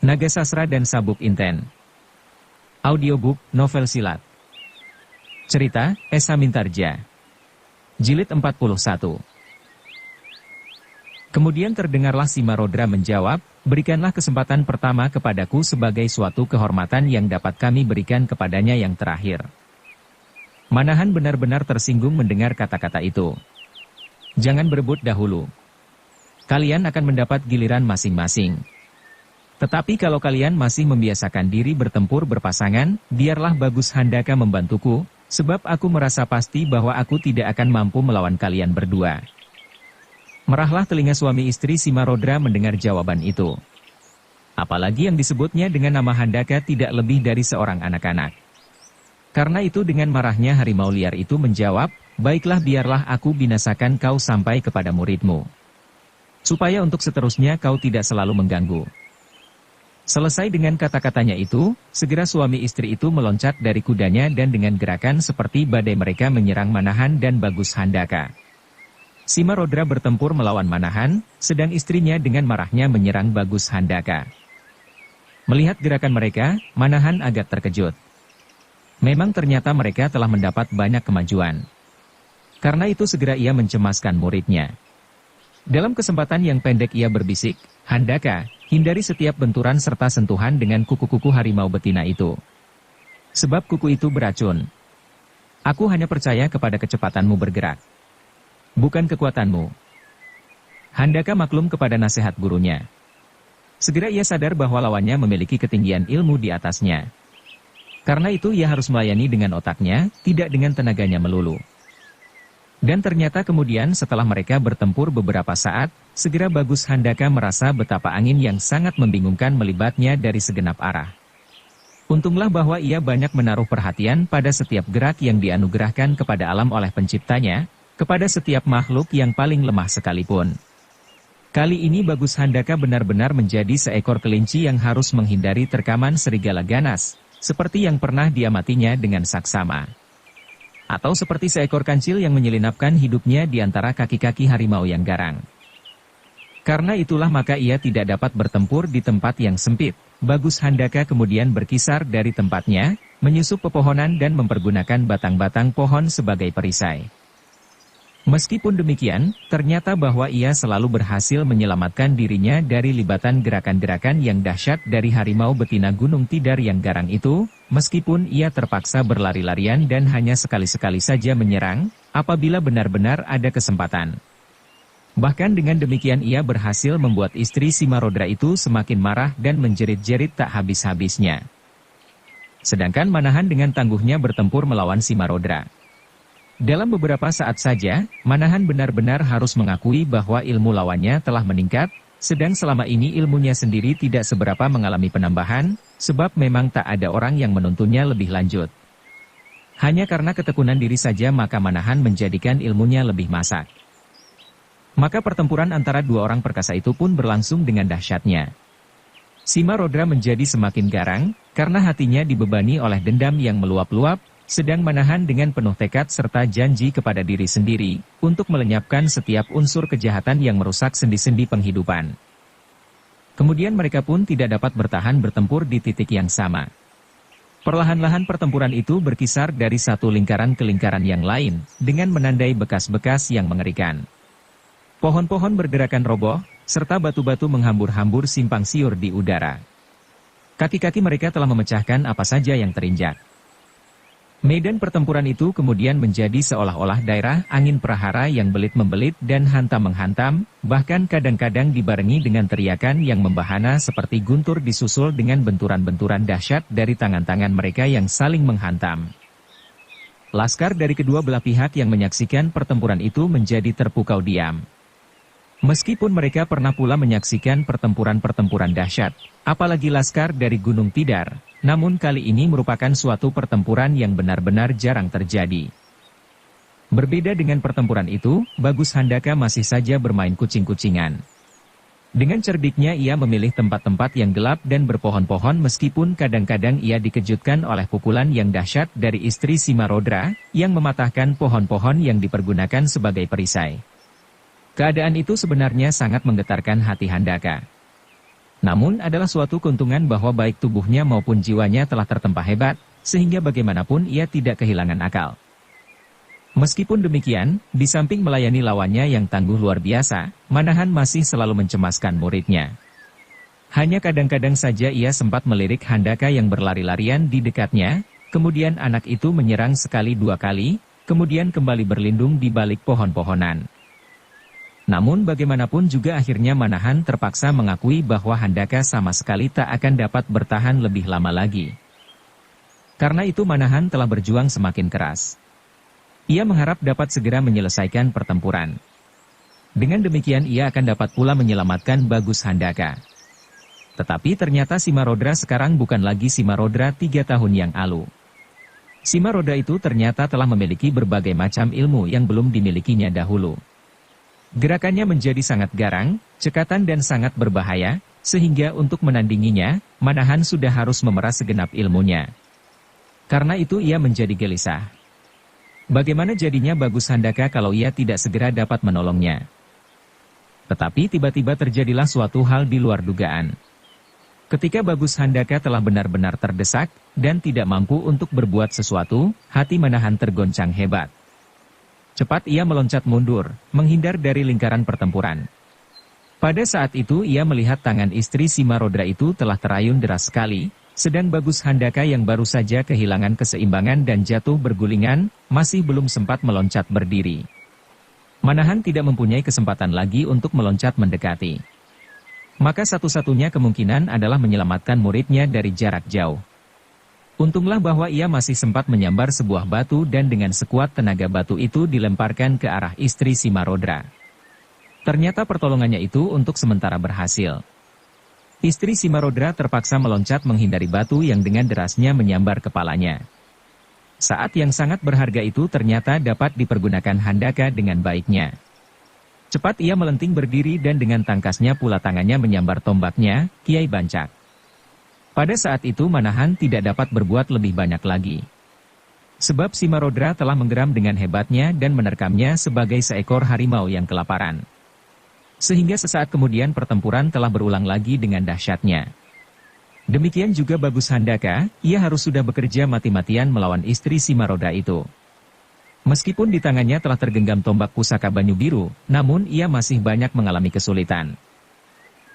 Naga Sastra dan Sabuk Inten. Audiobook, novel silat. Cerita, Esa Mintarja. Jilid 41. Kemudian terdengarlah si Marodra menjawab, "Berikanlah kesempatan pertama kepadaku sebagai suatu kehormatan yang dapat kami berikan kepadanya yang terakhir." Manahan benar-benar tersinggung mendengar kata-kata itu. "Jangan berebut dahulu. Kalian akan mendapat giliran masing-masing. Tetapi kalau kalian masih membiasakan diri bertempur berpasangan, biarlah Bagus Handaka membantuku, sebab aku merasa pasti bahwa aku tidak akan mampu melawan kalian berdua." Merahlah telinga suami istri si Marodra mendengar jawaban itu. Apalagi yang disebutnya dengan nama Handaka tidak lebih dari seorang anak-anak. Karena itu dengan marahnya harimau liar itu menjawab, "Baiklah, biarlah aku binasakan kau sampai kepada muridmu. Supaya untuk seterusnya kau tidak selalu mengganggu." Selesai dengan kata-katanya itu, segera suami istri itu meloncat dari kudanya dan dengan gerakan seperti badai mereka menyerang Manahan dan Bagus Handaka. Si Marodra bertempur melawan Manahan, sedang istrinya dengan marahnya menyerang Bagus Handaka. Melihat gerakan mereka, Manahan agak terkejut. Memang ternyata mereka telah mendapat banyak kemajuan. Karena itu segera ia mencemaskan muridnya. Dalam kesempatan yang pendek ia berbisik, "Handaka, hindari setiap benturan serta sentuhan dengan kuku-kuku harimau betina itu. Sebab kuku itu beracun. Aku hanya percaya kepada kecepatanmu bergerak, bukan kekuatanmu." Handaka maklum kepada nasihat gurunya. Segera ia sadar bahwa lawannya memiliki ketinggian ilmu di atasnya. Karena itu ia harus melayani dengan otaknya, tidak dengan tenaganya melulu. Dan ternyata kemudian setelah mereka bertempur beberapa saat, segera Bagus Handaka merasa betapa angin yang sangat membingungkan melibatnya dari segenap arah. Untunglah bahwa ia banyak menaruh perhatian pada setiap gerak yang dianugerahkan kepada alam oleh penciptanya, kepada setiap makhluk yang paling lemah sekalipun. Kali ini Bagus Handaka benar-benar menjadi seekor kelinci yang harus menghindari terkaman serigala ganas, seperti yang pernah diamatinya dengan saksama. Atau seperti seekor kancil yang menyelinapkan hidupnya di antara kaki-kaki harimau yang garang. Karena itulah maka ia tidak dapat bertempur di tempat yang sempit. Bagus Handaka kemudian berkisar dari tempatnya, menyusup pepohonan dan mempergunakan batang-batang pohon sebagai perisai. Meskipun demikian, ternyata bahwa ia selalu berhasil menyelamatkan dirinya dari libatan gerakan-gerakan yang dahsyat dari harimau betina Gunung Tidar yang garang itu, meskipun ia terpaksa berlari-larian dan hanya sekali-sekali saja menyerang, apabila benar-benar ada kesempatan. Bahkan dengan demikian ia berhasil membuat istri si Marodra itu semakin marah dan menjerit-jerit tak habis-habisnya. Sedangkan Manahan dengan tangguhnya bertempur melawan si Marodra. Dalam beberapa saat saja, Manahan benar-benar harus mengakui bahwa ilmu lawannya telah meningkat, sedang selama ini ilmunya sendiri tidak seberapa mengalami penambahan, sebab memang tak ada orang yang menuntunnya lebih lanjut. Hanya karena ketekunan diri saja maka Manahan menjadikan ilmunya lebih masak. Maka pertempuran antara dua orang perkasa itu pun berlangsung dengan dahsyatnya. Si Marodra menjadi semakin garang, karena hatinya dibebani oleh dendam yang meluap-luap, sedang Manahan dengan penuh tekad serta janji kepada diri sendiri, untuk melenyapkan setiap unsur kejahatan yang merusak sendi-sendi penghidupan. Kemudian mereka pun tidak dapat bertahan bertempur di titik yang sama. Perlahan-lahan pertempuran itu berkisar dari satu lingkaran ke lingkaran yang lain, dengan menandai bekas-bekas yang mengerikan. Pohon-pohon bergerakan roboh, serta batu-batu menghambur-hambur simpang siur di udara. Kaki-kaki mereka telah memecahkan apa saja yang terinjak. Medan pertempuran itu kemudian menjadi seolah-olah daerah angin prahara yang belit-membelit dan hantam-menghantam, bahkan kadang-kadang dibarengi dengan teriakan yang membahana seperti guntur disusul dengan benturan-benturan dahsyat dari tangan-tangan mereka yang saling menghantam. Laskar dari kedua belah pihak yang menyaksikan pertempuran itu menjadi terpukau diam. Meskipun mereka pernah pula menyaksikan pertempuran-pertempuran dahsyat, apalagi laskar dari Gunung Tidar, namun kali ini merupakan suatu pertempuran yang benar-benar jarang terjadi. Berbeda dengan pertempuran itu, Bagus Handaka masih saja bermain kucing-kucingan. Dengan cerdiknya ia memilih tempat-tempat yang gelap dan berpohon-pohon meskipun kadang-kadang ia dikejutkan oleh pukulan yang dahsyat dari istri si Marodra, yang mematahkan pohon-pohon yang dipergunakan sebagai perisai. Keadaan itu sebenarnya sangat menggetarkan hati Handaka. Namun adalah suatu keuntungan bahwa baik tubuhnya maupun jiwanya telah tertempa hebat, sehingga bagaimanapun ia tidak kehilangan akal. Meskipun demikian, di samping melayani lawannya yang tangguh luar biasa, Manahan masih selalu mencemaskan muridnya. Hanya kadang-kadang saja ia sempat melirik Handaka yang berlari-larian di dekatnya, kemudian anak itu menyerang sekali dua kali, kemudian kembali berlindung di balik pohon-pohonan. Namun bagaimanapun juga akhirnya Manahan terpaksa mengakui bahwa Handaka sama sekali tak akan dapat bertahan lebih lama lagi. Karena itu Manahan telah berjuang semakin keras. Ia mengharap dapat segera menyelesaikan pertempuran. Dengan demikian ia akan dapat pula menyelamatkan Bagus Handaka. Tetapi ternyata Simarodra sekarang bukan lagi Simarodra 3 tahun yang lalu. Simarodra itu ternyata telah memiliki berbagai macam ilmu yang belum dimilikinya dahulu. Gerakannya menjadi sangat garang, cekatan dan sangat berbahaya, sehingga untuk menandinginya, Manahan sudah harus memeras segenap ilmunya. Karena itu ia menjadi gelisah. Bagaimana jadinya Bagus Handaka kalau ia tidak segera dapat menolongnya? Tetapi tiba-tiba terjadilah suatu hal di luar dugaan. Ketika Bagus Handaka telah benar-benar terdesak, dan tidak mampu untuk berbuat sesuatu, hati Manahan tergoncang hebat. Cepat ia meloncat mundur, menghindar dari lingkaran pertempuran. Pada saat itu ia melihat tangan istri Simarodra itu telah terayun deras sekali, sedang Bagus Handaka yang baru saja kehilangan keseimbangan dan jatuh bergulingan, masih belum sempat meloncat berdiri. Manahan tidak mempunyai kesempatan lagi untuk meloncat mendekati. Maka satu-satunya kemungkinan adalah menyelamatkan muridnya dari jarak jauh. Untunglah bahwa ia masih sempat menyambar sebuah batu dan dengan sekuat tenaga batu itu dilemparkan ke arah istri Simarodra. Ternyata pertolongannya itu untuk sementara berhasil. Istri Simarodra terpaksa meloncat menghindari batu yang dengan derasnya menyambar kepalanya. Saat yang sangat berharga itu ternyata dapat dipergunakan Handaka dengan baiknya. Cepat ia melenting berdiri dan dengan tangkasnya pula tangannya menyambar tombaknya, Kiai Bancak. Pada saat itu Manahan tidak dapat berbuat lebih banyak lagi. Sebab Simarodra telah menggeram dengan hebatnya dan menerkamnya sebagai seekor harimau yang kelaparan. Sehingga sesaat kemudian pertempuran telah berulang lagi dengan dahsyatnya. Demikian juga Bagus Handaka, ia harus sudah bekerja mati-matian melawan istri Simarodra itu. Meskipun di tangannya telah tergenggam tombak pusaka Banyu Biru, namun ia masih banyak mengalami kesulitan.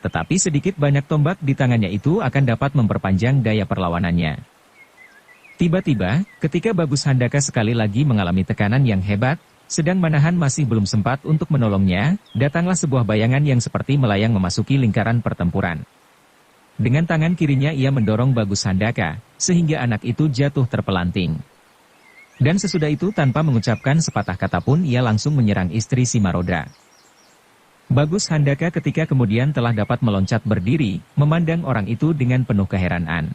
Tetapi sedikit banyak tombak di tangannya itu akan dapat memperpanjang daya perlawanannya. Tiba-tiba, ketika Bagus Handaka sekali lagi mengalami tekanan yang hebat, sedang Manahan masih belum sempat untuk menolongnya, datanglah sebuah bayangan yang seperti melayang memasuki lingkaran pertempuran. Dengan tangan kirinya ia mendorong Bagus Handaka, sehingga anak itu jatuh terpelanting. Dan sesudah itu tanpa mengucapkan sepatah kata pun ia langsung menyerang istri Simarodra. Bagus Handaka ketika kemudian telah dapat meloncat berdiri, memandang orang itu dengan penuh keheranan.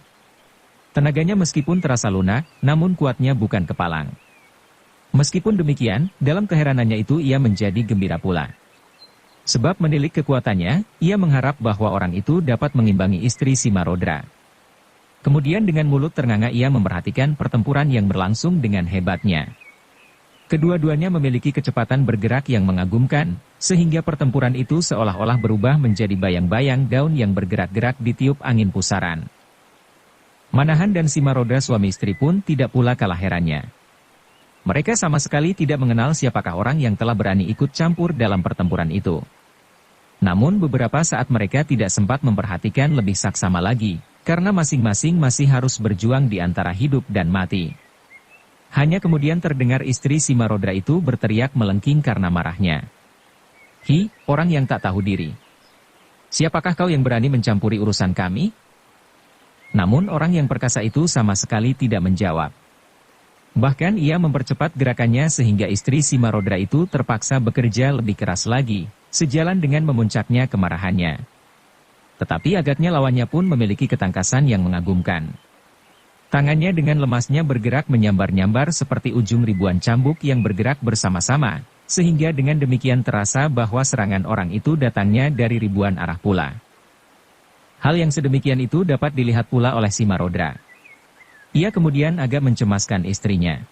Tenaganya meskipun terasa lunak, namun kuatnya bukan kepalang. Meskipun demikian, dalam keheranannya itu ia menjadi gembira pula. Sebab menilik kekuatannya, ia mengharap bahwa orang itu dapat mengimbangi istri Simarodra. Kemudian dengan mulut ternganga ia memperhatikan pertempuran yang berlangsung dengan hebatnya. Kedua-duanya memiliki kecepatan bergerak yang mengagumkan, sehingga pertempuran itu seolah-olah berubah menjadi bayang-bayang daun yang bergerak-gerak ditiup angin pusaran. Manahan dan Simarodra suami istri pun tidak pula kalah herannya. Mereka sama sekali tidak mengenal siapakah orang yang telah berani ikut campur dalam pertempuran itu. Namun beberapa saat mereka tidak sempat memperhatikan lebih saksama lagi, karena masing-masing masih harus berjuang di antara hidup dan mati. Hanya kemudian terdengar istri Simarodra itu berteriak melengking karena marahnya. "Hi, orang yang tak tahu diri. Siapakah kau yang berani mencampuri urusan kami?" Namun orang yang perkasa itu sama sekali tidak menjawab. Bahkan ia mempercepat gerakannya sehingga istri Simarodra itu terpaksa bekerja lebih keras lagi, sejalan dengan memuncaknya kemarahannya. Tetapi agaknya lawannya pun memiliki ketangkasan yang mengagumkan. Tangannya dengan lemasnya bergerak menyambar-nyambar seperti ujung ribuan cambuk yang bergerak bersama-sama, sehingga dengan demikian terasa bahwa serangan orang itu datangnya dari ribuan arah pula. Hal yang sedemikian itu dapat dilihat pula oleh Simarodra. Ia kemudian agak mencemaskan istrinya.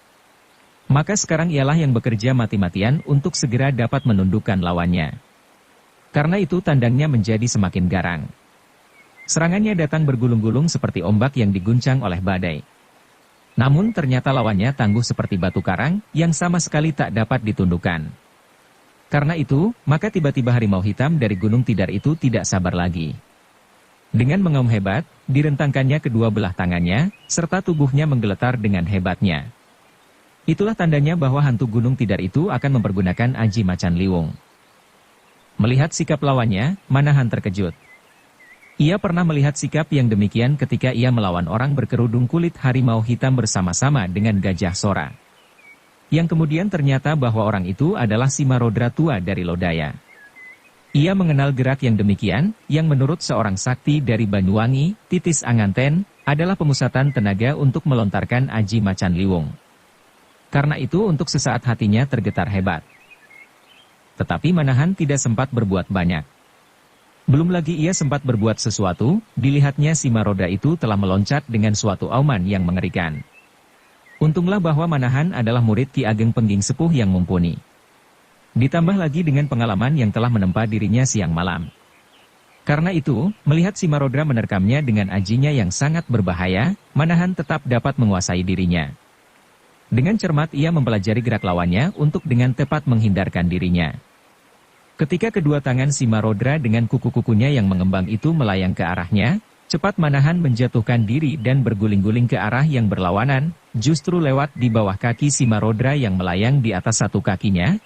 Maka sekarang ialah yang bekerja mati-matian untuk segera dapat menundukkan lawannya. Karena itu tandangnya menjadi semakin garang. Serangannya datang bergulung-gulung seperti ombak yang diguncang oleh badai. Namun ternyata lawannya tangguh seperti batu karang, yang sama sekali tak dapat ditundukkan. Karena itu, maka tiba-tiba harimau hitam dari Gunung Tidar itu tidak sabar lagi. Dengan mengaum hebat, direntangkannya kedua belah tangannya, serta tubuhnya menggeletar dengan hebatnya. Itulah tandanya bahwa hantu Gunung Tidar itu akan mempergunakan aji macan liwung. Melihat sikap lawannya, Manahan terkejut. Ia pernah melihat sikap yang demikian ketika ia melawan orang berkerudung kulit harimau hitam bersama-sama dengan Gajah Sora. Yang kemudian ternyata bahwa orang itu adalah Simarodra tua dari Lodaya. Ia mengenal gerak yang demikian, yang menurut seorang sakti dari Banyuwangi, Titis Anganten, adalah pemusatan tenaga untuk melontarkan aji macan liwung. Karena itu untuk sesaat hatinya tergetar hebat. Tetapi Manahan tidak sempat berbuat banyak. Belum lagi ia sempat berbuat sesuatu, dilihatnya Simarodra itu telah meloncat dengan suatu auman yang mengerikan. Untunglah bahwa Manahan adalah murid Ki Ageng Pengging Sepuh yang mumpuni. Ditambah lagi dengan pengalaman yang telah menempa dirinya siang malam. Karena itu, melihat Simarodra menerkamnya dengan ajinya yang sangat berbahaya, Manahan tetap dapat menguasai dirinya. Dengan cermat ia mempelajari gerak lawannya untuk dengan tepat menghindarkan dirinya. Ketika kedua tangan Simarodra dengan kuku-kukunya yang mengembang itu melayang ke arahnya, cepat Manahan menjatuhkan diri dan berguling-guling ke arah yang berlawanan, justru lewat di bawah kaki Simarodra yang melayang di atas satu kakinya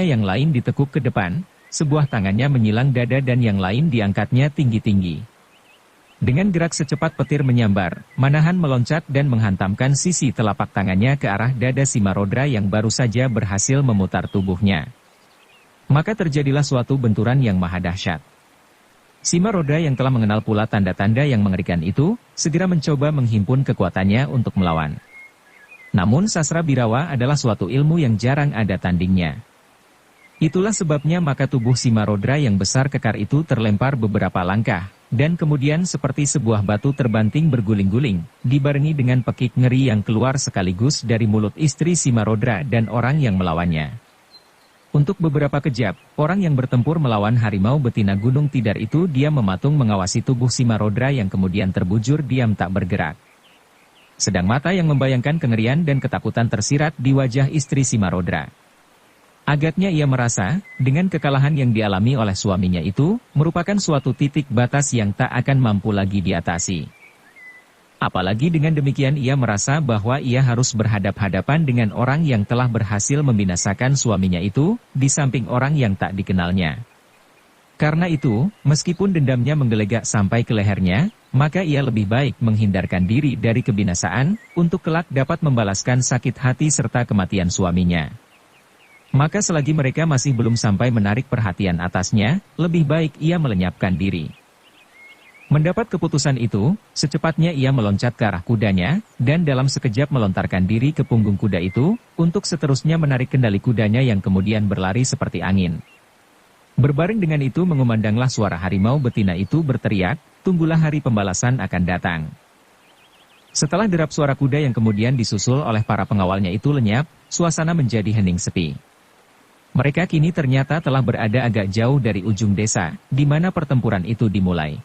yang lain ditekuk ke depan, sebuah tangannya menyilang dada dan yang lain diangkatnya tinggi-tinggi. Dengan gerak secepat petir menyambar, Manahan meloncat dan menghantamkan sisi telapak tangannya ke arah dada Simarodra yang baru saja berhasil memutar tubuhnya. Maka terjadilah suatu benturan yang maha dahsyat. Simarodra yang telah mengenal pula tanda-tanda yang mengerikan itu, segera mencoba menghimpun kekuatannya untuk melawan. Namun sastra birawa adalah suatu ilmu yang jarang ada tandingnya. Itulah sebabnya maka tubuh Simarodra yang besar kekar itu terlempar beberapa langkah, dan kemudian seperti sebuah batu terbanting berguling-guling, dibarengi dengan pekik ngeri yang keluar sekaligus dari mulut istri Simarodra dan orang yang melawannya. Untuk beberapa kejap, orang yang bertempur melawan harimau betina Gunung Tidar itu diam mematung mengawasi tubuh Simarodra yang kemudian terbujur diam tak bergerak. Sedang mata yang membayangkan kengerian dan ketakutan tersirat di wajah istri Simarodra. Agaknya ia merasa, dengan kekalahan yang dialami oleh suaminya itu, merupakan suatu titik batas yang tak akan mampu lagi diatasi. Apalagi dengan demikian ia merasa bahwa ia harus berhadap-hadapan dengan orang yang telah berhasil membinasakan suaminya itu, di samping orang yang tak dikenalnya. Karena itu, meskipun dendamnya menggelegak sampai ke lehernya, maka ia lebih baik menghindarkan diri dari kebinasaan, untuk kelak dapat membalaskan sakit hati serta kematian suaminya. Maka selagi mereka masih belum sampai menarik perhatian atasnya, lebih baik ia melenyapkan diri. Mendapat keputusan itu, secepatnya ia meloncat ke arah kudanya, dan dalam sekejap melontarkan diri ke punggung kuda itu, untuk seterusnya menarik kendali kudanya yang kemudian berlari seperti angin. Berbaring dengan itu mengumandanglah suara harimau betina itu berteriak, tunggulah hari pembalasan akan datang. Setelah derap suara kuda yang kemudian disusul oleh para pengawalnya itu lenyap, suasana menjadi hening sepi. Mereka kini ternyata telah berada agak jauh dari ujung desa, di mana pertempuran itu dimulai.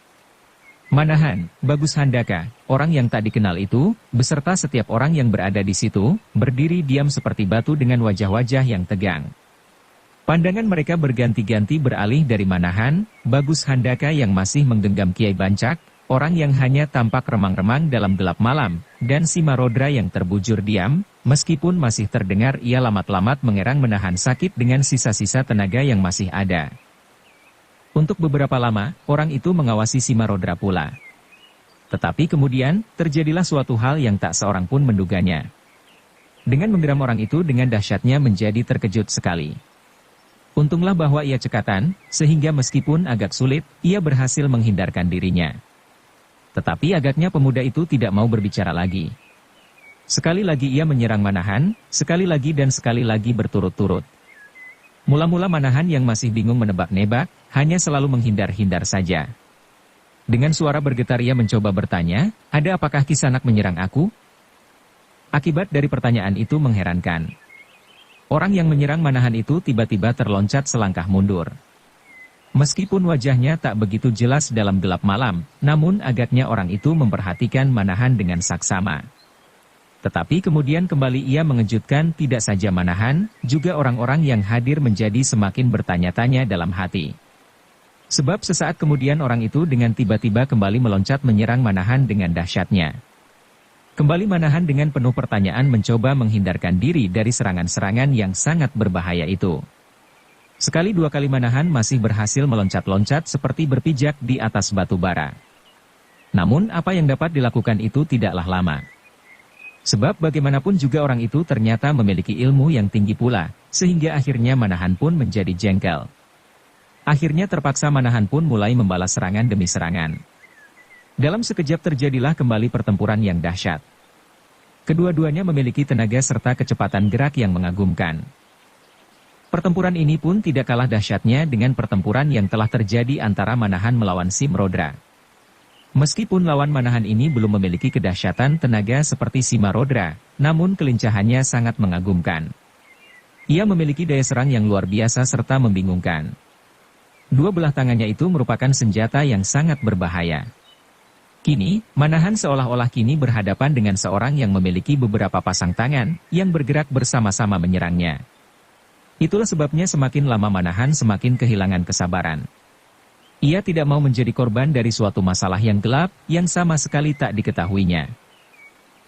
Manahan, Bagus Handaka, orang yang tak dikenal itu, beserta setiap orang yang berada di situ, berdiri diam seperti batu dengan wajah-wajah yang tegang. Pandangan mereka berganti-ganti beralih dari Manahan, Bagus Handaka yang masih menggenggam Kiai Bancak, orang yang hanya tampak remang-remang dalam gelap malam, dan Simarodra yang terbujur diam, meskipun masih terdengar ia lamat-lamat mengerang menahan sakit dengan sisa-sisa tenaga yang masih ada. Untuk beberapa lama, orang itu mengawasi Simarodra pula. Tetapi kemudian, terjadilah suatu hal yang tak seorang pun menduganya. Dengan menggeram orang itu dengan dahsyatnya menjadi terkejut sekali. Untunglah bahwa ia cekatan, sehingga meskipun agak sulit, ia berhasil menghindarkan dirinya. Tetapi agaknya pemuda itu tidak mau berbicara lagi. Sekali lagi ia menyerang Manahan, sekali lagi dan sekali lagi berturut-turut. Mula-mula Manahan yang masih bingung menebak-nebak, hanya selalu menghindar-hindar saja. Dengan suara bergetar ia mencoba bertanya, ada apakah Kisanak menyerang aku? Akibat dari pertanyaan itu mengherankan. Orang yang menyerang Manahan itu tiba-tiba terloncat selangkah mundur. Meskipun wajahnya tak begitu jelas dalam gelap malam, namun agaknya orang itu memperhatikan Manahan dengan saksama. Tetapi kemudian kembali ia mengejutkan tidak saja Manahan, juga orang-orang yang hadir menjadi semakin bertanya-tanya dalam hati. Sebab sesaat kemudian orang itu dengan tiba-tiba kembali meloncat menyerang Manahan dengan dahsyatnya. Kembali Manahan dengan penuh pertanyaan mencoba menghindarkan diri dari serangan-serangan yang sangat berbahaya itu. Sekali dua kali Manahan masih berhasil meloncat-loncat seperti berpijak di atas batu bara. Namun apa yang dapat dilakukan itu tidaklah lama. Sebab bagaimanapun juga orang itu ternyata memiliki ilmu yang tinggi pula, sehingga akhirnya Manahan pun menjadi jengkel. Akhirnya terpaksa Manahan pun mulai membalas serangan demi serangan. Dalam sekejap terjadilah kembali pertempuran yang dahsyat. Kedua-duanya memiliki tenaga serta kecepatan gerak yang mengagumkan. Pertempuran ini pun tidak kalah dahsyatnya dengan pertempuran yang telah terjadi antara Manahan melawan Simrodra. Meskipun lawan Manahan ini belum memiliki kedahsyatan tenaga seperti Simarodra, namun kelincahannya sangat mengagumkan. Ia memiliki daya serang yang luar biasa serta membingungkan. Dua belah tangannya itu merupakan senjata yang sangat berbahaya. Kini, Manahan seolah-olah kini berhadapan dengan seorang yang memiliki beberapa pasang tangan, yang bergerak bersama-sama menyerangnya. Itulah sebabnya semakin lama Manahan semakin kehilangan kesabaran. Ia tidak mau menjadi korban dari suatu masalah yang gelap, yang sama sekali tak diketahuinya.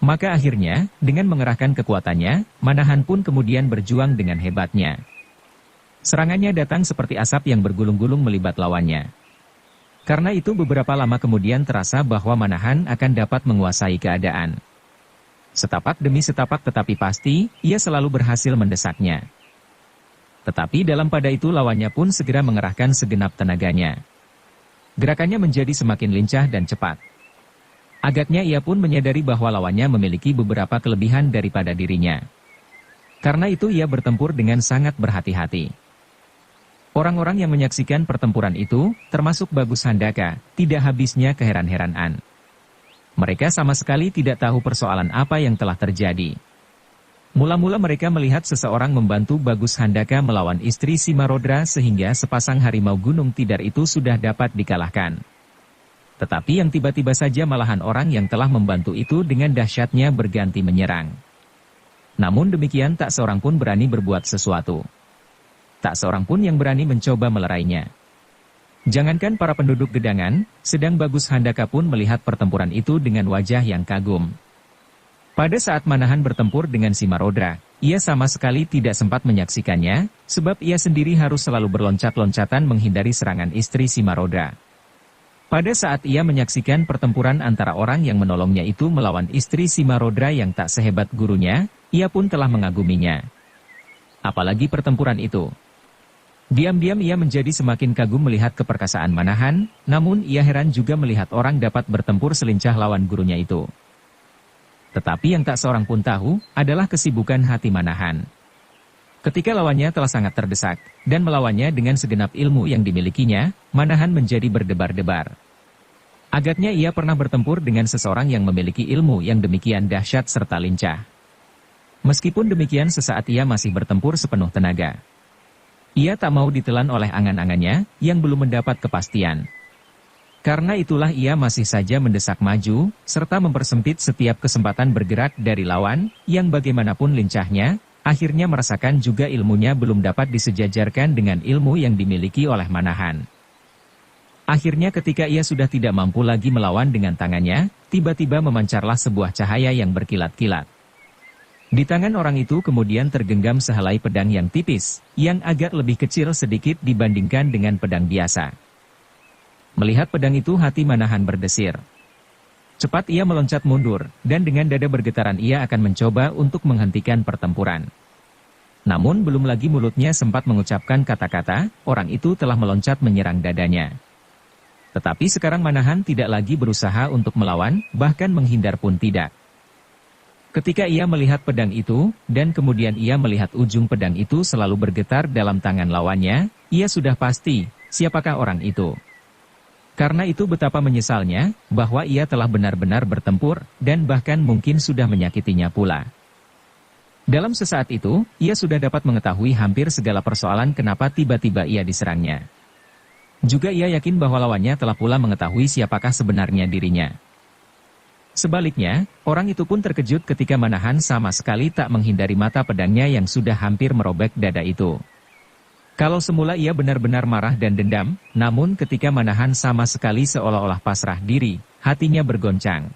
Maka akhirnya, dengan mengerahkan kekuatannya, Manahan pun kemudian berjuang dengan hebatnya. Serangannya datang seperti asap yang bergulung-gulung melibat lawannya. Karena itu beberapa lama kemudian terasa bahwa Manahan akan dapat menguasai keadaan. Setapak demi setapak tetapi pasti, ia selalu berhasil mendesaknya. Tetapi dalam pada itu lawannya pun segera mengerahkan segenap tenaganya. Gerakannya menjadi semakin lincah dan cepat. Agaknya ia pun menyadari bahwa lawannya memiliki beberapa kelebihan daripada dirinya. Karena itu ia bertempur dengan sangat berhati-hati. Orang-orang yang menyaksikan pertempuran itu, termasuk Bagus Handaka, tidak habisnya keheran-heranaan. Mereka sama sekali tidak tahu persoalan apa yang telah terjadi. Mula-mula mereka melihat seseorang membantu Bagus Handaka melawan istri Simarodra sehingga sepasang harimau Gunung Tidar itu sudah dapat dikalahkan. Tetapi yang tiba-tiba saja malahan orang yang telah membantu itu dengan dahsyatnya berganti menyerang. Namun demikian tak seorang pun berani berbuat sesuatu. Tak seorang pun yang berani mencoba melerainya. Jangankan para penduduk Gedangan, sedang Bagus Handaka pun melihat pertempuran itu dengan wajah yang kagum. Pada saat Manahan bertempur dengan Simarodra, ia sama sekali tidak sempat menyaksikannya, sebab ia sendiri harus selalu berloncat-loncatan menghindari serangan istri Simarodra. Pada saat ia menyaksikan pertempuran antara orang yang menolongnya itu melawan istri Simarodra yang tak sehebat gurunya, ia pun telah mengaguminya. Apalagi pertempuran itu. Diam-diam ia menjadi semakin kagum melihat keperkasaan Manahan, namun ia heran juga melihat orang dapat bertempur selincah lawan gurunya itu. Tetapi yang tak seorang pun tahu, adalah kesibukan hati Manahan. Ketika lawannya telah sangat terdesak, dan melawannya dengan segenap ilmu yang dimilikinya, Manahan menjadi berdebar-debar. Agaknya ia pernah bertempur dengan seseorang yang memiliki ilmu yang demikian dahsyat serta lincah. Meskipun demikian sesaat ia masih bertempur sepenuh tenaga. Ia tak mau ditelan oleh angan-angannya, yang belum mendapat kepastian. Karena itulah ia masih saja mendesak maju, serta mempersempit setiap kesempatan bergerak dari lawan, yang bagaimanapun lincahnya, akhirnya merasakan juga ilmunya belum dapat disejajarkan dengan ilmu yang dimiliki oleh Manahan. Akhirnya ketika ia sudah tidak mampu lagi melawan dengan tangannya, tiba-tiba memancarlah sebuah cahaya yang berkilat-kilat. Di tangan orang itu kemudian tergenggam sehelai pedang yang tipis, yang agak lebih kecil sedikit dibandingkan dengan pedang biasa. Melihat pedang itu hati Manahan berdesir. Cepat ia meloncat mundur, dan dengan dada bergetaran ia akan mencoba untuk menghentikan pertempuran. Namun belum lagi mulutnya sempat mengucapkan kata-kata, orang itu telah meloncat menyerang dadanya. Tetapi sekarang Manahan tidak lagi berusaha untuk melawan, bahkan menghindar pun tidak. Ketika ia melihat pedang itu, dan kemudian ia melihat ujung pedang itu selalu bergetar dalam tangan lawannya, ia sudah pasti, siapakah orang itu. Karena itu betapa menyesalnya, bahwa ia telah benar-benar bertempur, dan bahkan mungkin sudah menyakitinya pula. Dalam sesaat itu, ia sudah dapat mengetahui hampir segala persoalan kenapa tiba-tiba ia diserangnya. Juga ia yakin bahwa lawannya telah pula mengetahui siapakah sebenarnya dirinya. Sebaliknya, orang itu pun terkejut ketika Manahan sama sekali tak menghindari mata pedangnya yang sudah hampir merobek dada itu. Kalau semula ia benar-benar marah dan dendam, namun ketika Manahan sama sekali seolah-olah pasrah diri, hatinya bergoncang.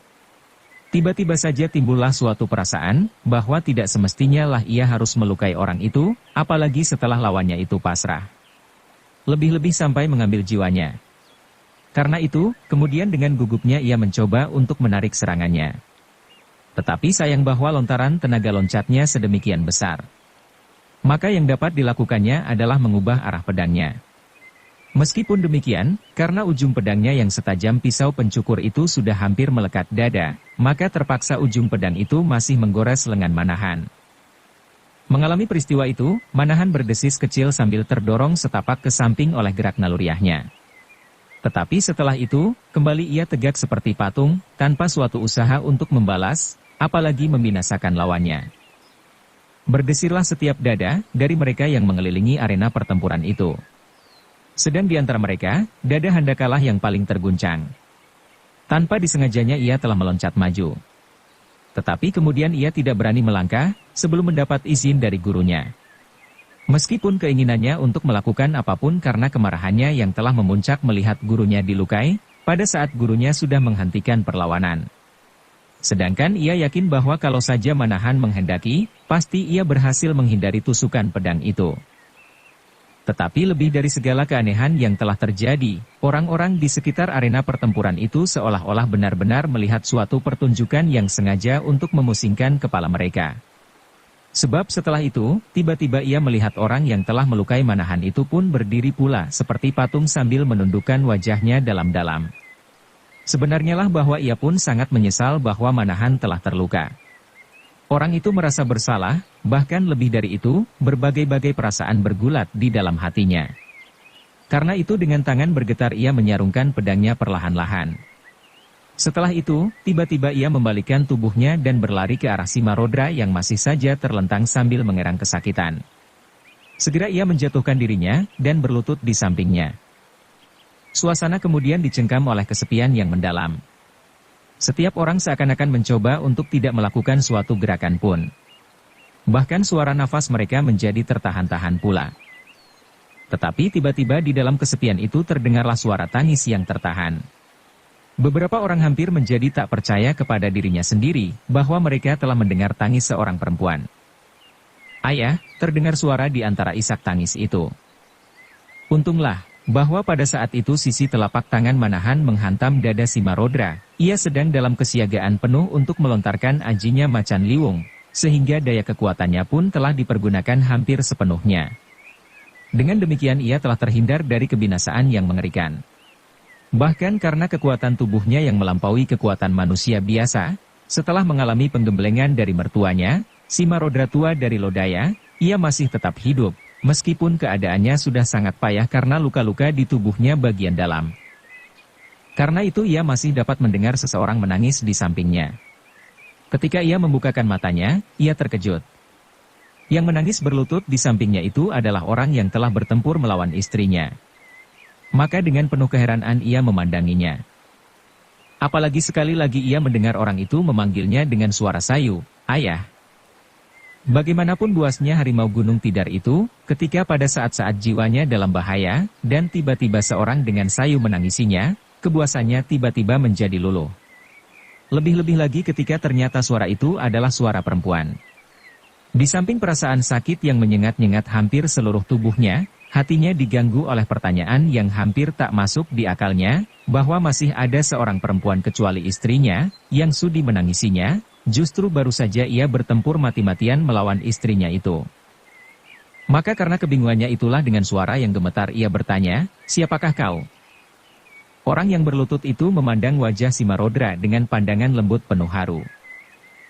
Tiba-tiba saja timbullah suatu perasaan, bahwa tidak semestinya lah ia harus melukai orang itu, apalagi setelah lawannya itu pasrah. Lebih-lebih sampai mengambil jiwanya. Karena itu, kemudian dengan gugupnya ia mencoba untuk menarik serangannya. Tetapi sayang bahwa lontaran tenaga loncatnya sedemikian besar. Maka yang dapat dilakukannya adalah mengubah arah pedangnya. Meskipun demikian, karena ujung pedangnya yang setajam pisau pencukur itu sudah hampir melekat dada, maka terpaksa ujung pedang itu masih menggores lengan Manahan. Mengalami peristiwa itu, Manahan berdesis kecil sambil terdorong setapak ke samping oleh gerak naluriahnya. Tetapi setelah itu, kembali ia tegak seperti patung, tanpa suatu usaha untuk membalas, apalagi membinasakan lawannya. Berdesirlah setiap dada dari mereka yang mengelilingi arena pertempuran itu. Sedang di antara mereka, dada Handakalah yang paling terguncang. Tanpa disengajanya ia telah meloncat maju. Tetapi kemudian ia tidak berani melangkah, sebelum mendapat izin dari gurunya. Meskipun keinginannya untuk melakukan apapun karena kemarahannya yang telah memuncak melihat gurunya dilukai, pada saat gurunya sudah menghentikan perlawanan. Sedangkan ia yakin bahwa kalau saja Manahan menghendaki, pasti ia berhasil menghindari tusukan pedang itu. Tetapi lebih dari segala keanehan yang telah terjadi, orang-orang di sekitar arena pertempuran itu seolah-olah benar-benar melihat suatu pertunjukan yang sengaja untuk memusingkan kepala mereka. Sebab setelah itu, tiba-tiba ia melihat orang yang telah melukai Manahan itu pun berdiri pula seperti patung sambil menundukkan wajahnya dalam-dalam. Sebenarnya lah bahwa ia pun sangat menyesal bahwa Manahan telah terluka. Orang itu merasa bersalah, bahkan lebih dari itu, berbagai-bagai perasaan bergulat di dalam hatinya. Karena itu dengan tangan bergetar ia menyarungkan pedangnya perlahan-lahan. Setelah itu, tiba-tiba ia membalikkan tubuhnya dan berlari ke arah Simarodra yang masih saja terlentang sambil mengerang kesakitan. Segera ia menjatuhkan dirinya, dan berlutut di sampingnya. Suasana kemudian dicengkam oleh kesepian yang mendalam. Setiap orang seakan-akan mencoba untuk tidak melakukan suatu gerakan pun. Bahkan suara nafas mereka menjadi tertahan-tahan pula. Tetapi tiba-tiba di dalam kesepian itu terdengarlah suara tangis yang tertahan. Beberapa orang hampir menjadi tak percaya kepada dirinya sendiri, bahwa mereka telah mendengar tangis seorang perempuan. Ayah, terdengar suara di antara isak tangis itu. Untunglah, bahwa pada saat itu sisi telapak tangan Manahan menghantam dada Simarodra, ia sedang dalam kesiagaan penuh untuk melontarkan ajinya macan liwung, sehingga daya kekuatannya pun telah dipergunakan hampir sepenuhnya. Dengan demikian ia telah terhindar dari kebinasaan yang mengerikan. Bahkan karena kekuatan tubuhnya yang melampaui kekuatan manusia biasa, setelah mengalami penggemblengan dari mertuanya, Simarodra tua dari Lodaya, ia masih tetap hidup, meskipun keadaannya sudah sangat payah karena luka-luka di tubuhnya bagian dalam. Karena itu ia masih dapat mendengar seseorang menangis di sampingnya. Ketika ia membukakan matanya, ia terkejut. Yang menangis berlutut di sampingnya itu adalah orang yang telah bertempur melawan istrinya. Maka dengan penuh keheranan ia memandanginya. Apalagi sekali lagi ia mendengar orang itu memanggilnya dengan suara sayu, "Ayah." Bagaimanapun buasnya harimau Gunung Tidar itu, ketika pada saat-saat jiwanya dalam bahaya, dan tiba-tiba seorang dengan sayu menangisinya, kebuasannya tiba-tiba menjadi luluh. Lebih-lebih lagi ketika ternyata suara itu adalah suara perempuan. Di samping perasaan sakit yang menyengat-nyengat hampir seluruh tubuhnya, hatinya diganggu oleh pertanyaan yang hampir tak masuk di akalnya, bahwa masih ada seorang perempuan kecuali istrinya, yang sudi menangisinya, justru baru saja ia bertempur mati-matian melawan istrinya itu. Maka karena kebingungannya itulah dengan suara yang gemetar ia bertanya, "Siapakah kau?" Orang yang berlutut itu memandang wajah Simarodra dengan pandangan lembut penuh haru.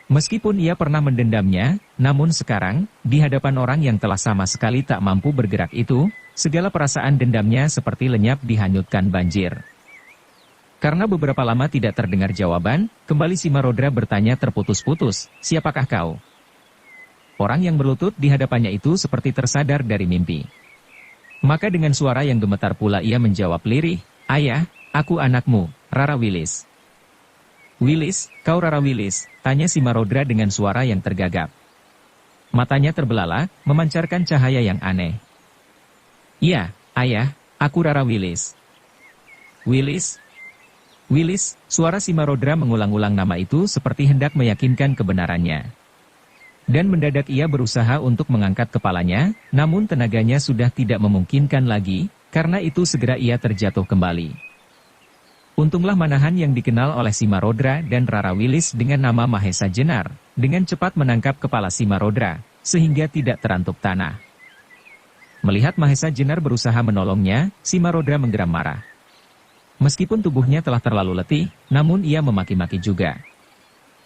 Meskipun ia pernah mendendamnya, namun sekarang, di hadapan orang yang telah sama sekali tak mampu bergerak itu, segala perasaan dendamnya seperti lenyap dihanyutkan banjir. Karena beberapa lama tidak terdengar jawaban, kembali Simarodra bertanya terputus-putus, "Siapakah kau?" Orang yang berlutut di hadapannya itu seperti tersadar dari mimpi. Maka dengan suara yang gemetar pula ia menjawab lirih, "Ayah, aku anakmu, Rara Willis." "Willis, kau Rara Willis?" tanya si Marodra dengan suara yang tergagap. Matanya terbelalak, memancarkan cahaya yang aneh. "Iya, ayah, aku Rara Willis." "Willis? Willis?" Suara si Marodra mengulang-ulang nama itu seperti hendak meyakinkan kebenarannya. Dan mendadak ia berusaha untuk mengangkat kepalanya, namun tenaganya sudah tidak memungkinkan lagi, karena itu segera ia terjatuh kembali. Untunglah Manahan yang dikenal oleh si Marodra dan Rara Willis dengan nama Mahesa Jenar, dengan cepat menangkap kepala si Marodra, sehingga tidak terantuk tanah. Melihat Mahesa Jenar berusaha menolongnya, si Marodra menggeram marah. Meskipun tubuhnya telah terlalu letih, namun ia memaki-maki juga.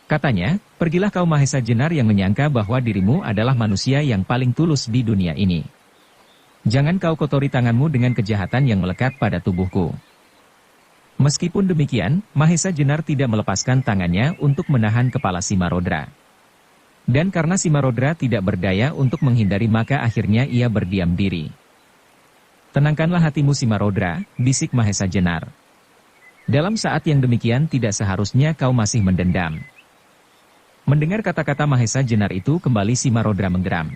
Katanya, "Pergilah kau Mahesa Jenar yang menyangka bahwa dirimu adalah manusia yang paling tulus di dunia ini. Jangan kau kotori tanganmu dengan kejahatan yang melekat pada tubuhku." Meskipun demikian, Mahesa Jenar tidak melepaskan tangannya untuk menahan kepala si Marodra. Dan karena si Marodra tidak berdaya untuk menghindari maka akhirnya ia berdiam diri. "Tenangkanlah hatimu si Marodra," bisik Mahesa Jenar. "Dalam saat yang demikian tidak seharusnya kau masih mendendam." Mendengar kata-kata Mahesa Jenar itu kembali si Marodra menggeram.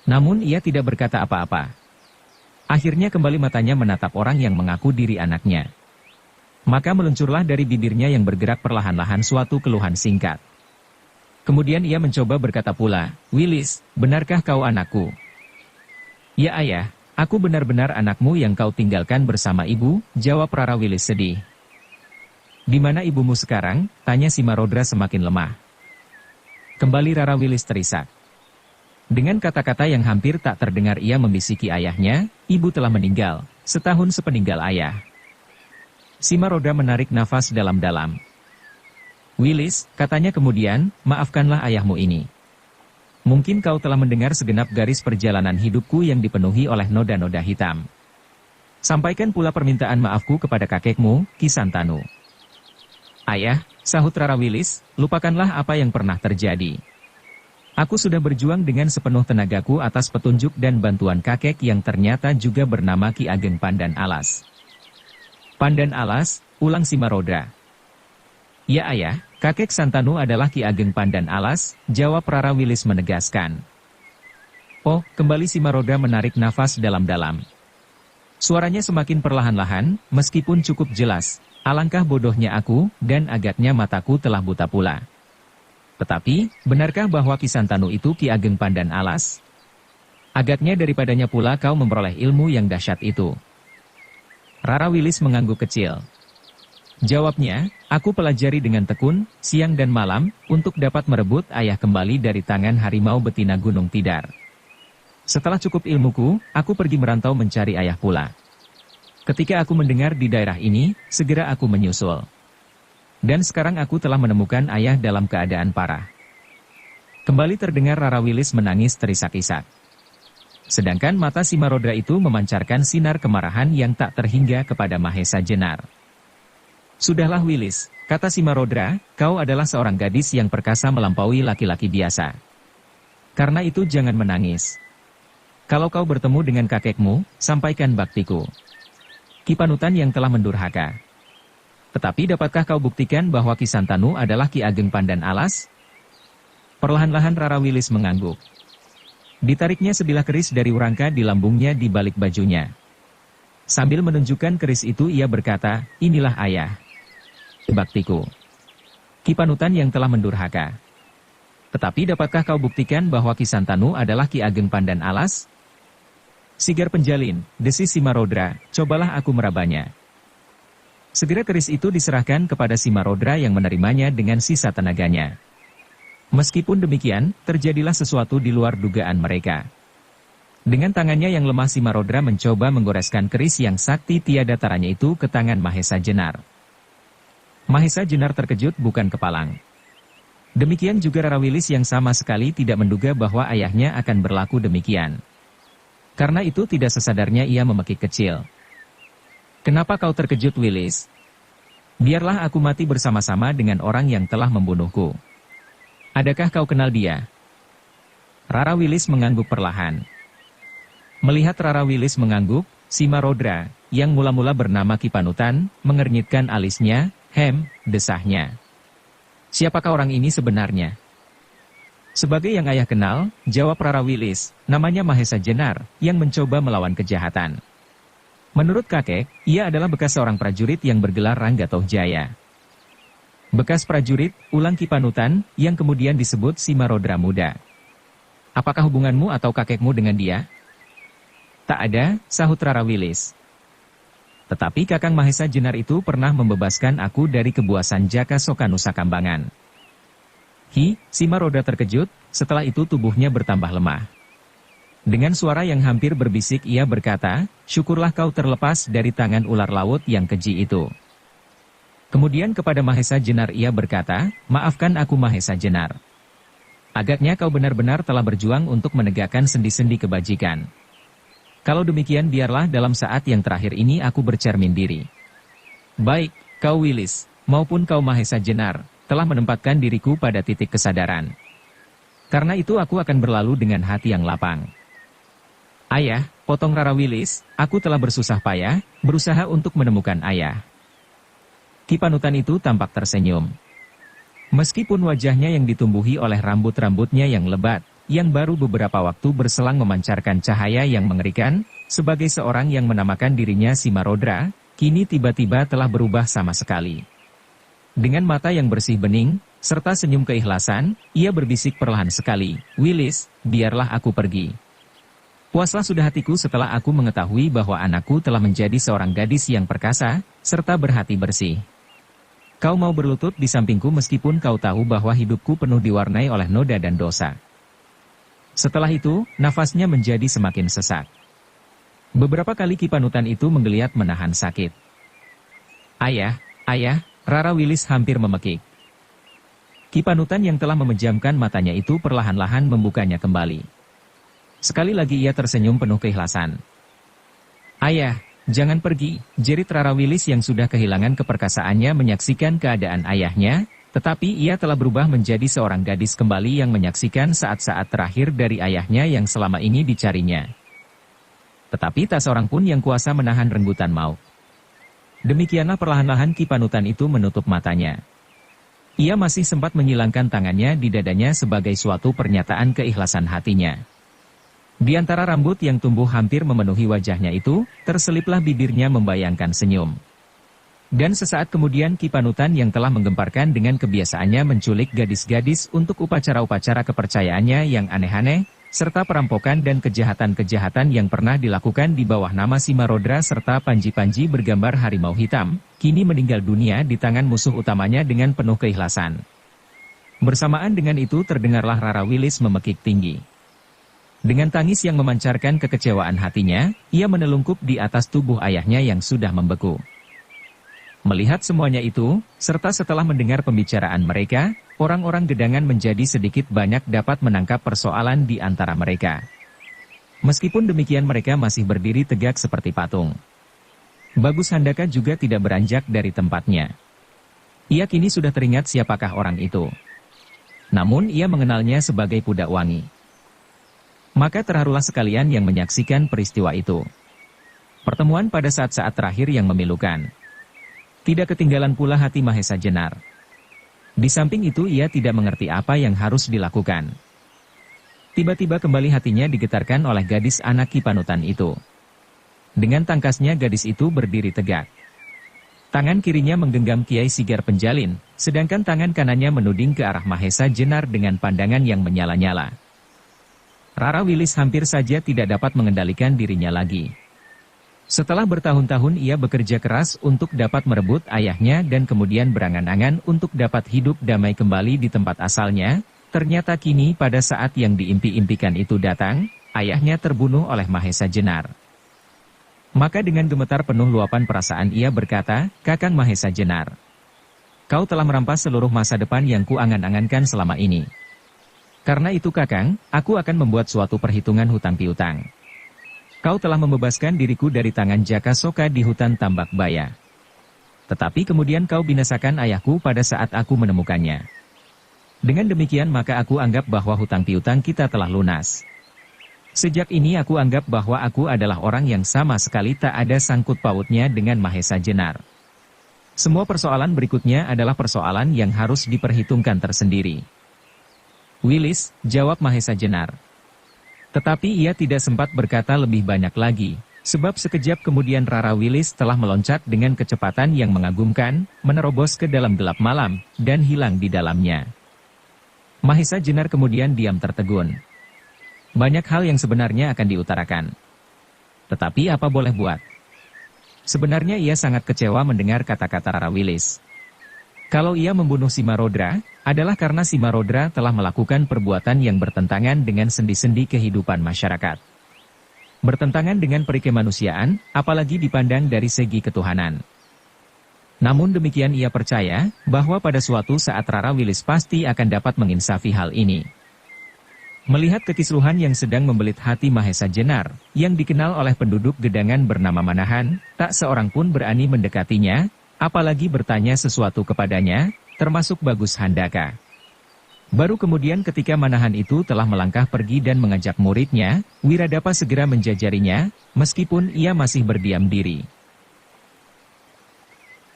Namun ia tidak berkata apa-apa. Akhirnya kembali matanya menatap orang yang mengaku diri anaknya. Maka meluncurlah dari bibirnya yang bergerak perlahan-lahan suatu keluhan singkat. Kemudian ia mencoba berkata pula, "Willis, benarkah kau anakku?" "Ya ayah, aku benar-benar anakmu yang kau tinggalkan bersama ibu," jawab Rara Willis sedih. "Di mana ibumu sekarang?" tanya si Marodra semakin lemah. Kembali Rara Willis terisak. Dengan kata-kata yang hampir tak terdengar ia membisiki ayahnya, "Ibu telah meninggal, setahun sepeninggal ayah." Si Marodra menarik nafas dalam-dalam. "Willis," katanya kemudian, "maafkanlah ayahmu ini. Mungkin kau telah mendengar segenap garis perjalanan hidupku yang dipenuhi oleh noda-noda hitam. Sampaikan pula permintaan maafku kepada kakekmu, Ki Santanu." "Ayah," sahut Rara Willis, "lupakanlah apa yang pernah terjadi. Aku sudah berjuang dengan sepenuh tenagaku atas petunjuk dan bantuan kakek yang ternyata juga bernama Ki Ageng Pandan Alas." "Pandan Alas?" ulang si Marodra. "Ya ayah, kakek Santanu adalah Ki Ageng Pandan Alas," jawab Rara Willis menegaskan. "Oh," kembali si Marodra menarik nafas dalam-dalam. Suaranya semakin perlahan-lahan, meskipun cukup jelas. "Alangkah bodohnya aku, dan agaknya mataku telah buta pula. Tetapi, benarkah bahwa Ki Santanu itu Ki Ageng Pandan Alas? Agaknya daripadanya pula kau memperoleh ilmu yang dahsyat itu." Rara Willis mengangguk kecil. Jawabnya, "Aku pelajari dengan tekun, siang dan malam, untuk dapat merebut ayah kembali dari tangan harimau betina Gunung Tidar. Setelah cukup ilmuku, aku pergi merantau mencari ayah pula. Ketika aku mendengar di daerah ini, segera aku menyusul. Dan sekarang aku telah menemukan ayah dalam keadaan parah." Kembali terdengar Rara Willis menangis terisak-isak. Sedangkan mata si Marodra itu memancarkan sinar kemarahan yang tak terhingga kepada Mahesa Jenar. "Sudahlah Willis," kata si Marodra, "kau adalah seorang gadis yang perkasa melampaui laki-laki biasa. Karena itu jangan menangis. Kalau kau bertemu dengan kakekmu, sampaikan baktiku. Ki Panutan yang telah mendurhaka. Tetapi dapatkah kau buktikan bahwa Ki Santanu adalah Ki Ageng Pandan Alas?" Perlahan-lahan Rara Willis mengangguk. Ditariknya sebilah keris dari urangka di lambungnya di balik bajunya. Sambil menunjukkan keris itu ia berkata, "Inilah ayah. Baktiku. Ki Panutan yang telah mendurhaka. Tetapi dapatkah kau buktikan bahwa Ki Santanu adalah Ki Ageng Pandan Alas?" "Sigar penjalin," desis si Marodra, "cobalah aku merabanya." Segera keris itu diserahkan kepada si Marodra yang menerimanya dengan sisa tenaganya. Meskipun demikian, terjadilah sesuatu di luar dugaan mereka. Dengan tangannya yang lemah si Marodra mencoba menggoreskan keris yang sakti tiada taranya itu ke tangan Mahesa Jenar. Mahesa Jenar terkejut bukan kepalang. Demikian juga Rara Willis yang sama sekali tidak menduga bahwa ayahnya akan berlaku demikian. Karena itu tidak sesadarnya ia memekik kecil. "Kenapa kau terkejut Willis? Biarlah aku mati bersama-sama dengan orang yang telah membunuhku. Adakah kau kenal dia?" Rara Willis mengangguk perlahan. Melihat Rara Wilis mengangguk, si Marodra, yang mula-mula bernama Ki Panutan, mengernyitkan alisnya, desahnya. Siapakah orang ini sebenarnya? Sebagai yang ayah kenal, jawab Rara Wilis, namanya Mahesa Jenar, yang mencoba melawan kejahatan. Menurut kakek, ia adalah bekas seorang prajurit yang bergelar Rangga Toh Jaya. Bekas prajurit, ulang Ki Panutan, yang kemudian disebut si Marodra Muda. Apakah hubunganmu atau kakekmu dengan dia? Tak ada, sahut Rara Wilis. Tetapi Kakang Mahesa Jenar itu pernah membebaskan aku dari kebuasan Jaka Soka Nusa Kambangan. Si Marodra terkejut, setelah itu tubuhnya bertambah lemah. Dengan suara yang hampir berbisik ia berkata, syukurlah kau terlepas dari tangan ular laut yang keji itu. Kemudian kepada Mahesa Jenar ia berkata, maafkan aku Mahesa Jenar. Agaknya kau benar-benar telah berjuang untuk menegakkan sendi-sendi kebajikan. Kalau demikian biarlah dalam saat yang terakhir ini aku bercermin diri. Baik, kau Wilis, maupun kau Mahesa Jenar, telah menempatkan diriku pada titik kesadaran. Karena itu aku akan berlalu dengan hati yang lapang. Ayah, potong Rara Wilis, aku telah bersusah payah, berusaha untuk menemukan ayah. Ki Panutan itu tampak tersenyum. Meskipun wajahnya yang ditumbuhi oleh rambut-rambutnya yang lebat, yang baru beberapa waktu berselang memancarkan cahaya yang mengerikan, sebagai seorang yang menamakan dirinya si Marodra, kini tiba-tiba telah berubah sama sekali. Dengan mata yang bersih bening, serta senyum keikhlasan, ia berbisik perlahan sekali, Wilis, biarlah aku pergi. Puaslah sudah hatiku setelah aku mengetahui bahwa anakku telah menjadi seorang gadis yang perkasa, serta berhati bersih. Kau mau berlutut di sampingku meskipun kau tahu bahwa hidupku penuh diwarnai oleh noda dan dosa. Setelah itu, nafasnya menjadi semakin sesak. Beberapa kali Ki Panutan itu menggeliat menahan sakit. Ayah, Rara Wilis hampir memekik. Ki Panutan yang telah memejamkan matanya itu perlahan-lahan membukanya kembali. Sekali lagi ia tersenyum penuh keikhlasan. Ayah, jangan pergi, jerit Rara Wilis yang sudah kehilangan keperkasaannya menyaksikan keadaan ayahnya, tetapi ia telah berubah menjadi seorang gadis kembali yang menyaksikan saat-saat terakhir dari ayahnya yang selama ini dicarinya. Tetapi tak seorang pun yang kuasa menahan renggutan maut. Demikianlah perlahan-lahan Ki Panutan itu menutup matanya. Ia masih sempat menyilangkan tangannya di dadanya sebagai suatu pernyataan keikhlasan hatinya. Di antara rambut yang tumbuh hampir memenuhi wajahnya itu, terseliplah bibirnya membayangkan senyum. Dan sesaat kemudian Ki Panutan yang telah menggemparkan dengan kebiasaannya menculik gadis-gadis untuk upacara-upacara kepercayaannya yang aneh-aneh, serta perampokan dan kejahatan-kejahatan yang pernah dilakukan di bawah nama si Marodra serta panji-panji bergambar harimau hitam, kini meninggal dunia di tangan musuh utamanya dengan penuh keikhlasan. Bersamaan dengan itu terdengarlah Rara Wilis memekik tinggi. Dengan tangis yang memancarkan kekecewaan hatinya, ia menelungkup di atas tubuh ayahnya yang sudah membeku. Melihat semuanya itu, serta setelah mendengar pembicaraan mereka, orang-orang gedangan menjadi sedikit banyak dapat menangkap persoalan di antara mereka. Meskipun demikian mereka masih berdiri tegak seperti patung. Bagus Handaka juga tidak beranjak dari tempatnya. Ia kini sudah teringat siapakah orang itu. Namun ia mengenalnya sebagai Pudak Wangi. Maka terharulah sekalian yang menyaksikan peristiwa itu. Pertemuan pada saat-saat terakhir yang memilukan. Tidak ketinggalan pula hati Mahesa Jenar. Di samping itu ia tidak mengerti apa yang harus dilakukan. Tiba-tiba kembali hatinya digetarkan oleh gadis anak Ki Panutan itu. Dengan tangkasnya gadis itu berdiri tegak. Tangan kirinya menggenggam Kiai Sigar Penjalin, sedangkan tangan kanannya menuding ke arah Mahesa Jenar dengan pandangan yang menyala-nyala. Rara Wilis hampir saja tidak dapat mengendalikan dirinya lagi. Setelah bertahun-tahun ia bekerja keras untuk dapat merebut ayahnya dan kemudian berangan-angan untuk dapat hidup damai kembali di tempat asalnya, ternyata kini pada saat yang diimpi-impikan itu datang, ayahnya terbunuh oleh Mahesa Jenar. Maka dengan gemetar penuh luapan perasaan ia berkata, Kakang Mahesa Jenar, kau telah merampas seluruh masa depan yang kuangan-angankan selama ini. Karena itu Kakang, aku akan membuat suatu perhitungan hutang piutang. Kau telah membebaskan diriku dari tangan Jaka Soka di hutan Tambak Baya. Tetapi kemudian kau binasakan ayahku pada saat aku menemukannya. Dengan demikian maka aku anggap bahwa hutang piutang kita telah lunas. Sejak ini aku anggap bahwa aku adalah orang yang sama sekali tak ada sangkut pautnya dengan Mahesa Jenar. Semua persoalan berikutnya adalah persoalan yang harus diperhitungkan tersendiri. Willis, jawab Mahesa Jenar. Tetapi ia tidak sempat berkata lebih banyak lagi, sebab sekejap kemudian Rara Willis telah meloncat dengan kecepatan yang mengagumkan, menerobos ke dalam gelap malam, dan hilang di dalamnya. Mahesa Jenar kemudian diam tertegun. Banyak hal yang sebenarnya akan diutarakan. Tetapi apa boleh buat? Sebenarnya ia sangat kecewa mendengar kata-kata Rara Willis. Kalau ia membunuh Simarodra, adalah karena Simarodra telah melakukan perbuatan yang bertentangan dengan sendi-sendi kehidupan masyarakat. Bertentangan dengan perikemanusiaan, apalagi dipandang dari segi ketuhanan. Namun demikian ia percaya, bahwa pada suatu saat Rara Willis pasti akan dapat menginsafi hal ini. Melihat kekisruhan yang sedang membelit hati Mahesa Jenar, yang dikenal oleh penduduk gedangan bernama Manahan, tak seorang pun berani mendekatinya, apalagi bertanya sesuatu kepadanya, termasuk Bagus Handaka. Baru kemudian ketika Manahan itu telah melangkah pergi dan mengajak muridnya, Wiradapa segera menjajarinya, meskipun ia masih berdiam diri.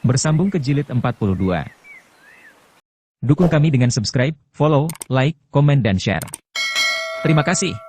Bersambung ke jilid 42. Dukung kami dengan subscribe, follow, like, komen dan share. Terima kasih.